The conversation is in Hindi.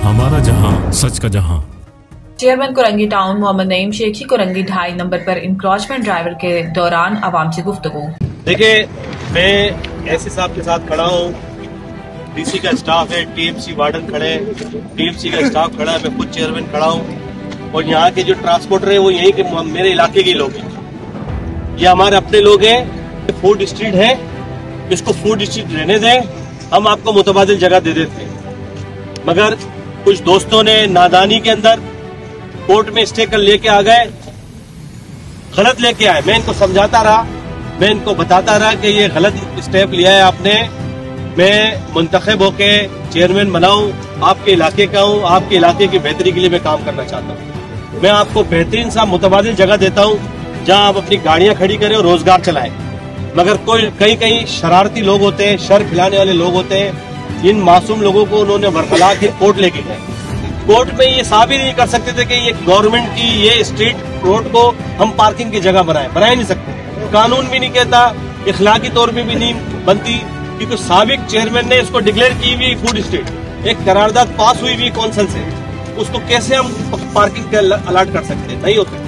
हमारा जहां, सच का जहां। Chairman Korangi town Mohammad Naeem Shekhi Korangi 2.5 number पर इंक्रोचमेंट ड्राइवर के दौरान आवाम से गुफ्तगू। देखिए, मैं ऐसे साहब के साथ खड़ा हूँ, डीसी का स्टाफ है, टीएमसी वार्डन खड़े हैं, टीएमसी का स्टाफ खड़ा है, मैं खुद चेयरमैन खड़ा हूँ और यहाँ के जो ट्रांसपोर्टर है वो यही के मेरे इलाके के लोग हैं, ये हमारे अपने लोग हैं। फूड स्ट्रीट है, इसको फूड स्ट्रीट रहने दें, हम आपको मुतबादिल जगह दे देते हैं। मगर कुछ दोस्तों ने नादानी के अंदर कोर्ट में स्टे कर लेके आ गए, गलत लेके आए। मैं इनको समझाता रहा, मैं इनको बताता रहा कि ये गलत स्टेप लिया है आपने। मैं मुंतखब होके चेयरमैन बनाऊं, आपके इलाके का हूं, आपके इलाके की बेहतरी के लिए मैं काम करना चाहता हूं। मैं आपको बेहतरीन सा मुतबादिल जगह देता हूं जहां आप अपनी गाड़ियां खड़ी करें और रोजगार चलाएं। मगर कहीं कहीं शरारती लोग होते हैं, शर खिलाने वाले लोग होते हैं, इन मासूम लोगों को उन्होंने वरखला के कोर्ट लेके गए। कोर्ट में ये साबित नहीं कर सकते थे कि ये गवर्नमेंट की ये स्ट्रीट रोड को हम पार्किंग की जगह बना ही नहीं सकते। कानून भी नहीं कहता, इखलाकी तौर पे भी नहीं बनती, क्योंकि साबिक चेयरमैन ने इसको डिक्लेयर की हुई फूड स्ट्रीट, एक करारदाद पास हुई हुई कौंसिल से, उसको कैसे हम पार्किंग के अलाट कर सकते हैं? नहीं होता।